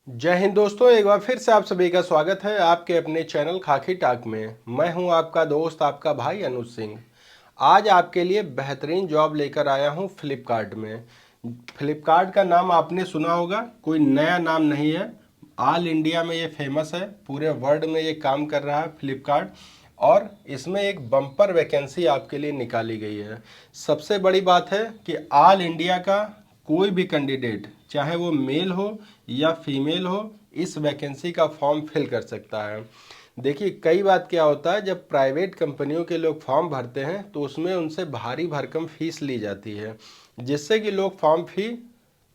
जय हिंद दोस्तों, एक बार फिर से आप सभी का स्वागत है आपके अपने चैनल खाकी टाक में। मैं हूं आपका दोस्त, आपका भाई अनुज सिंह। आज आपके लिए बेहतरीन जॉब लेकर आया हूं फ्लिपकार्ट में। फ्लिपकार्ट का नाम आपने सुना होगा, कोई नया नाम नहीं है। ऑल इंडिया में ये फेमस है, पूरे वर्ल्ड में ये काम कर रहा है फ्लिपकार्ट। और इसमें एक बम्पर वैकेंसी आपके लिए निकाली गई है। सबसे बड़ी बात है कि ऑल इंडिया का कोई भी कैंडिडेट, चाहे वो मेल हो या फीमेल हो, इस वैकेंसी का फॉर्म फिल कर सकता है। देखिए, कई बात क्या होता है, जब प्राइवेट कंपनियों के लोग फॉर्म भरते हैं तो उसमें उनसे भारी भरकम फीस ली जाती है, जिससे कि लोग फॉर्म फी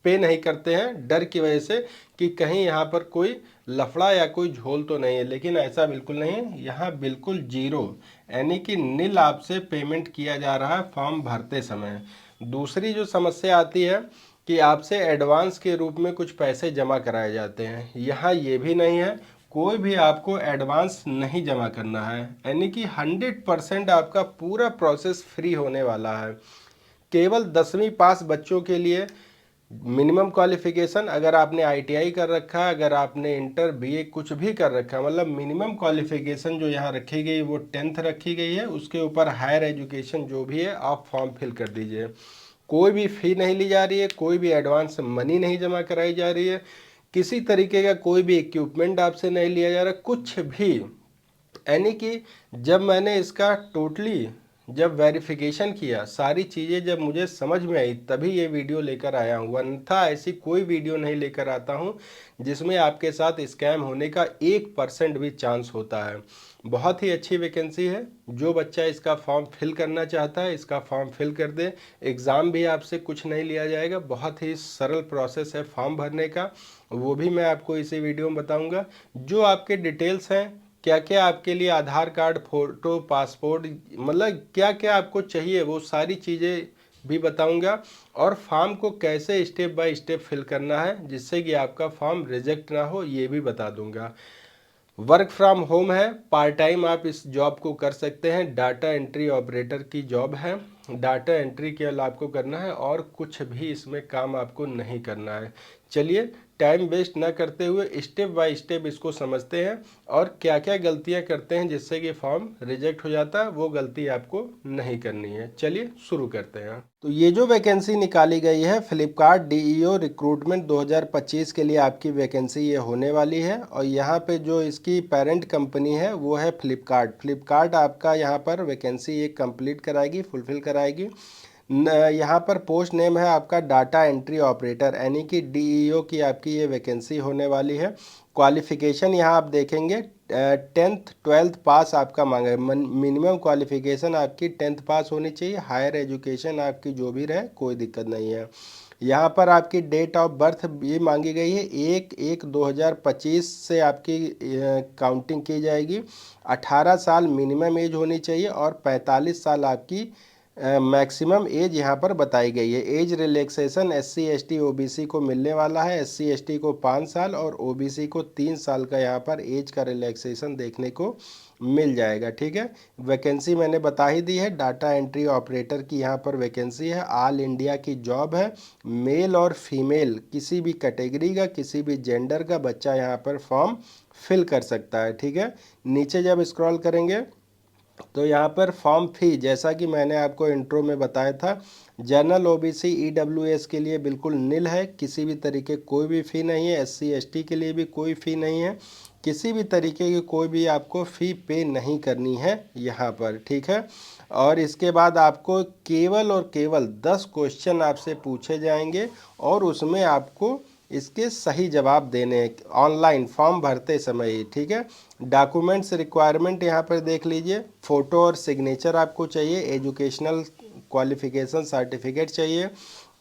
पे नहीं करते हैं डर की वजह से कि कहीं यहाँ पर कोई लफड़ा या कोई झोल तो नहीं है। लेकिन ऐसा बिल्कुल नहीं है, यहाँ बिल्कुल जीरो यानी कि नील आपसे पेमेंट किया जा रहा है फॉर्म भरते समय। दूसरी जो समस्या आती है कि आपसे एडवांस के रूप में कुछ पैसे जमा कराए जाते हैं, यहाँ ये भी नहीं है। कोई भी आपको एडवांस नहीं जमा करना है, यानी कि 100% आपका पूरा प्रोसेस फ्री होने वाला है। केवल 10वीं पास बच्चों के लिए मिनिमम क्वालिफिकेशन, अगर आपने आईटीआई कर रखा है, अगर आपने इंटर बीए कुछ भी कर रखा है, मतलब मिनिमम क्वालिफिकेशन जो यहाँ रखी गई वो 10th रखी गई है। उसके ऊपर हायर एजुकेशन जो भी है आप फॉर्म फिल कर दीजिए। कोई भी फ़ी नहीं ली जा रही है, कोई भी एडवांस मनी नहीं जमा कराई जा रही है, किसी तरीके का कोई भी इक्विपमेंट आपसे नहीं लिया जा रहा, कुछ भी। यानी कि जब मैंने इसका टोटली जब वेरिफिकेशन किया, सारी चीज़ें जब मुझे समझ में आई, तभी ये वीडियो लेकर आया हूँ। अन्यथा ऐसी कोई वीडियो नहीं लेकर आता हूँ जिसमें आपके साथ स्कैम होने का 1% भी चांस होता है। बहुत ही अच्छी वैकेंसी है। जो बच्चा इसका फॉर्म फिल करना चाहता है, इसका फॉर्म फिल कर दे। एग्ज़ाम भी आपसे कुछ नहीं लिया जाएगा, बहुत ही सरल प्रोसेस है फॉर्म भरने का, वो भी मैं आपको इसी वीडियो में बताऊंगा। जो आपके डिटेल्स हैं, क्या क्या आपके लिए आधार कार्ड, फोटो, पासपोर्ट, मतलब क्या क्या आपको चाहिए, वो सारी चीज़ें भी बताऊंगा। और फॉर्म को कैसे स्टेप बाय स्टेप फिल करना है जिससे कि आपका फॉर्म रिजेक्ट ना हो, ये भी बता दूंगा। वर्क फ्रॉम होम है, पार्ट टाइम आप इस जॉब को कर सकते हैं। डाटा एंट्री ऑपरेटर की जॉब है। डाटा एंट्री केवल आपको करना है और कुछ भी इसमें काम आपको नहीं करना है। चलिए, टाइम वेस्ट ना करते हुए स्टेप बाय स्टेप इसको समझते हैं और क्या क्या गलतियां करते हैं जिससे कि फॉर्म रिजेक्ट हो जाता है, वो गलती आपको नहीं करनी है। चलिए शुरू करते हैं। तो ये जो वैकेंसी निकाली गई है फ्लिपकार्ट डीईओ रिक्रूटमेंट 2025 के लिए, आपकी वैकेंसी ये होने वाली है। और यहाँ पे जो इसकी पेरेंट कंपनी है वो है फ्लिपकार्ट। फ्लिपकार्ट आपका यहाँ पर वैकेंसी ये कंप्लीट कराएगी, फुलफिल कराएगी। यहाँ पर पोस्ट नेम है आपका डाटा एंट्री ऑपरेटर, यानी कि डीईओ की आपकी ये वैकेंसी होने वाली है। क्वालिफिकेशन यहाँ आप देखेंगे 10th 12th पास आपका मांगा है। मिनिमम क्वालिफिकेशन आपकी 10th पास होनी चाहिए। हायर एजुकेशन आपकी जो भी रहे, कोई दिक्कत नहीं है। यहाँ पर आपकी डेट ऑफ बर्थ भी मांगी गई है, 1/1/2025 से आपकी काउंटिंग की जाएगी। 18 साल मिनिमम एज होनी चाहिए और 45 साल आपकी मैक्सिमम एज यहाँ पर बताई गई है। Age relaxation SC ST OBC को मिलने वाला है। SC ST को 5 साल और OBC को 3 साल का यहाँ पर एज का रिलैक्सेशन देखने को मिल जाएगा। ठीक है, वैकेंसी मैंने बता ही दी है। डाटा एंट्री ऑपरेटर की यहाँ पर वैकेंसी है। ऑल इंडिया की जॉब है। मेल और फीमेल किसी भी कैटेगरी का, किसी भी जेंडर का बच्चा यहाँ पर फॉर्म फिल कर सकता है। ठीक है, नीचे जब स्क्रॉल करेंगे तो यहाँ पर फॉर्म फी, जैसा कि मैंने आपको इंट्रो में बताया था, जनरल OBC EWS के लिए बिल्कुल नील है। किसी भी तरीके कोई भी फ़ी नहीं है। SC ST के लिए भी कोई फ़ी नहीं है। किसी भी तरीके की कोई भी आपको फ़ी पे नहीं करनी है यहाँ पर। ठीक है, और इसके बाद आपको केवल और केवल 10 क्वेश्चन आपसे पूछे जाएंगे और उसमें आपको इसके सही जवाब देने हैं ऑनलाइन फॉर्म भरते समय ही। ठीक है, डॉक्यूमेंट्स रिक्वायरमेंट यहाँ पर देख लीजिए। फ़ोटो और सिग्नेचर आपको चाहिए। एजुकेशनल क्वालिफिकेशन सर्टिफिकेट चाहिए।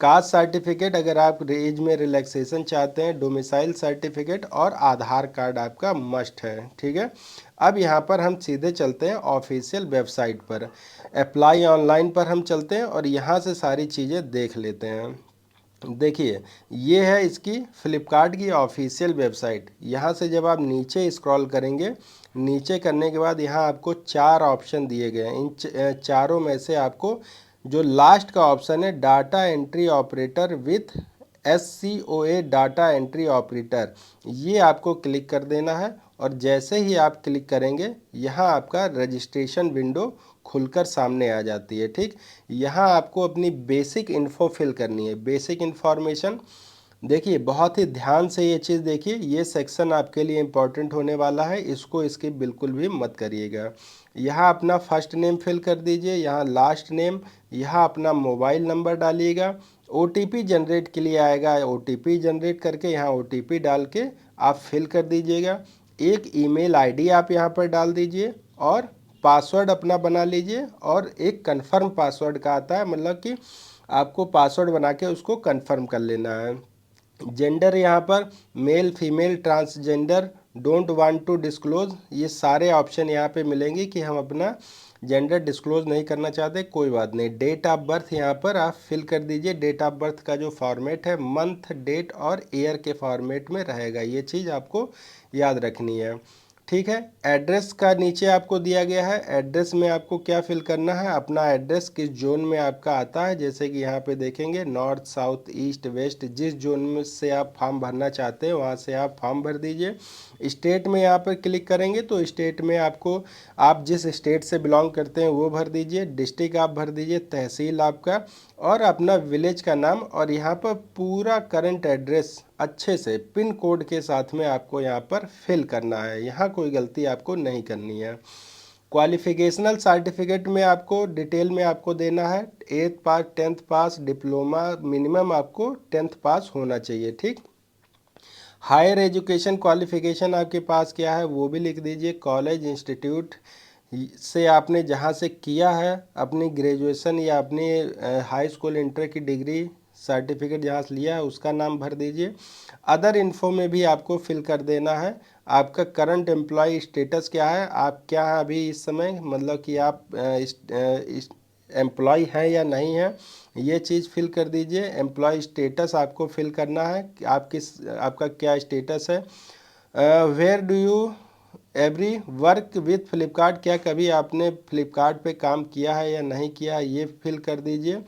कास्ट सर्टिफिकेट अगर आप एज में रिलैक्सेशन चाहते हैं। डोमिसाइल सर्टिफिकेट और आधार कार्ड आपका मस्ट है। ठीक है, अब यहाँ पर हम सीधे चलते हैं ऑफिशियल वेबसाइट पर। अप्लाई ऑनलाइन पर हम चलते हैं और यहाँ से सारी चीज़ें देख लेते हैं। देखिए, ये है इसकी फ्लिपकार्ट की ऑफिशियल वेबसाइट। यहाँ से जब आप नीचे स्क्रॉल करेंगे, नीचे करने के बाद यहाँ आपको 4 ऑप्शन दिए गए हैं। इन चारों में से आपको जो लास्ट का ऑप्शन है data entry operator with SCOA data entry operator, ये आपको क्लिक कर देना है। और जैसे ही आप क्लिक करेंगे यहाँ आपका रजिस्ट्रेशन विंडो खुलकर सामने आ जाती है। ठीक, यहाँ आपको अपनी बेसिक इन्फो फिल करनी है, बेसिक इन्फॉर्मेशन। देखिए बहुत ही ध्यान से ये चीज़ देखिए, ये सेक्शन आपके लिए इम्पॉर्टेंट होने वाला है, इसको स्किप बिल्कुल भी मत करिएगा। यहाँ अपना फर्स्ट नेम फिल कर दीजिए, यहाँ लास्ट नेम, यहाँ अपना मोबाइल नंबर डालिएगा। OTP जनरेट के लिए आएगा, OTP जनरेट करके यहाँ OTP डाल के आप फिल कर दीजिएगा। एक ईमेल आईडी आप यहाँ पर डाल दीजिए और पासवर्ड अपना बना लीजिए। और एक कन्फर्म पासवर्ड का आता है, मतलब कि आपको पासवर्ड बना के उसको कन्फर्म कर लेना है। जेंडर यहाँ पर male, female, transgender, don't want to disclose, ये सारे ऑप्शन यहाँ पे मिलेंगे कि हम अपना जेंडर डिस्क्लोज नहीं करना चाहते, कोई बात नहीं। डेट ऑफ बर्थ यहाँ पर आप फिल कर दीजिए। डेट ऑफ बर्थ का जो फॉर्मेट है मंथ, डेट और ईयर के फॉर्मेट में रहेगा, ये चीज़ आपको याद रखनी है। ठीक है, एड्रेस का नीचे आपको दिया गया है, एड्रेस में आपको क्या फिल करना है, अपना एड्रेस किस जोन में आपका आता है। जैसे कि यहाँ पे देखेंगे नॉर्थ, साउथ, ईस्ट, वेस्ट, जिस जोन में से आप फॉर्म भरना चाहते हैं वहाँ से आप फॉर्म भर दीजिए। स्टेट में यहाँ पर क्लिक करेंगे तो स्टेट में आपको, आप जिस स्टेट से बिलोंग करते हैं वो भर दीजिए। डिस्ट्रिक्ट आप भर दीजिए, तहसील आपका, और अपना विलेज का नाम। और यहाँ पर पूरा करंट एड्रेस अच्छे से पिन कोड के साथ में आपको यहाँ पर फिल करना है, यहाँ कोई गलती आपको नहीं करनी है। क्वालिफिकेशनल सर्टिफिकेट में आपको डिटेल में आपको देना है 8th पास, 10th पास, डिप्लोमा, मिनिमम आपको 10th पास होना चाहिए। ठीक, हायर एजुकेशन क्वालिफिकेशन आपके पास क्या है वो भी लिख दीजिए। कॉलेज, इंस्टीट्यूट से आपने जहाँ से किया है अपनी ग्रेजुएशन या अपनी हाई स्कूल इंटर की डिग्री सर्टिफिकेट जहाँ से लिया है उसका नाम भर दीजिए। अदर इन्फो में भी आपको फिल कर देना है आपका करंट एम्प्लॉय स्टेटस क्या है, आप क्या हैं अभी इस समय, मतलब कि आप एम्प्लॉय हैं या नहीं हैं, ये चीज़ फिल कर दीजिए। एम्प्लॉय स्टेटस आपको फिल करना है कि आपका क्या स्टेटस है। Where do you every work with Flipkart, क्या कभी आपने फ्लिपकार्ट पे काम किया है या नहीं किया है, ये फिल कर दीजिए।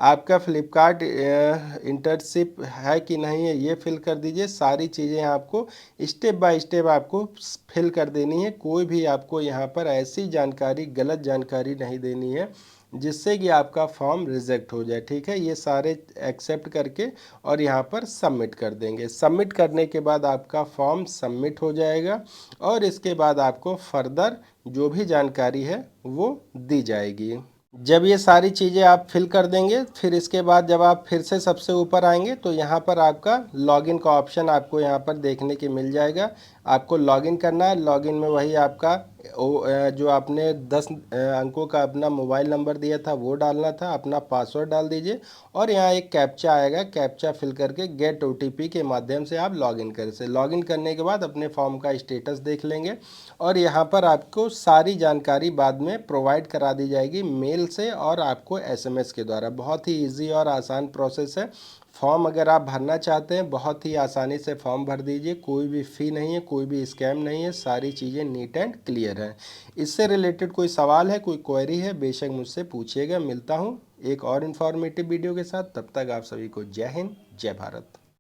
आपका फ्लिपकार्ट इंटर्नशिप है कि नहीं है ये फिल कर दीजिए। सारी चीज़ें आपको स्टेप बाय स्टेप आपको फिल कर देनी है। कोई भी आपको यहाँ पर ऐसी जानकारी, गलत जानकारी नहीं देनी है जिससे कि आपका फॉर्म रिजेक्ट हो जाए। ठीक है, ये सारे एक्सेप्ट करके और यहाँ पर सबमिट कर देंगे। सबमिट करने के बाद आपका फॉर्म सबमिट हो जाएगा और इसके बाद आपको फर्दर जो भी जानकारी है वो दी जाएगी। जब ये सारी चीज़ें आप फिल कर देंगे, फिर इसके बाद जब आप फिर से सबसे ऊपर आएंगे तो यहाँ पर आपका लॉगिन का ऑप्शन आपको यहाँ पर देखने के मिल जाएगा। आपको लॉगिन करना है। लॉगिन में वही आपका जो आपने 10 अंकों का अपना मोबाइल नंबर दिया था वो डालना था, अपना पासवर्ड डाल दीजिए और यहाँ एक कैप्चा आएगा, कैप्चा फिल करके गेट OTP के माध्यम से आप लॉगिन कर से लॉगिन करने के बाद अपने फॉर्म का स्टेटस देख लेंगे और यहाँ पर आपको सारी जानकारी बाद में प्रोवाइड करा दी जाएगी मेल से और आपको SMS के द्वारा। बहुत ही ईजी और आसान प्रोसेस है। फॉर्म अगर आप भरना चाहते हैं बहुत ही आसानी से फॉर्म भर दीजिए, कोई भी फ़ी नहीं है, कोई भी स्कैम नहीं है, सारी चीज़ें नीट एंड क्लियर हैं। इससे रिलेटेड कोई सवाल है, कोई क्वेरी है, बेशक मुझसे पूछिएगा। मिलता हूँ एक और इन्फॉर्मेटिव वीडियो के साथ, तब तक आप सभी को जय हिंद, जय भारत।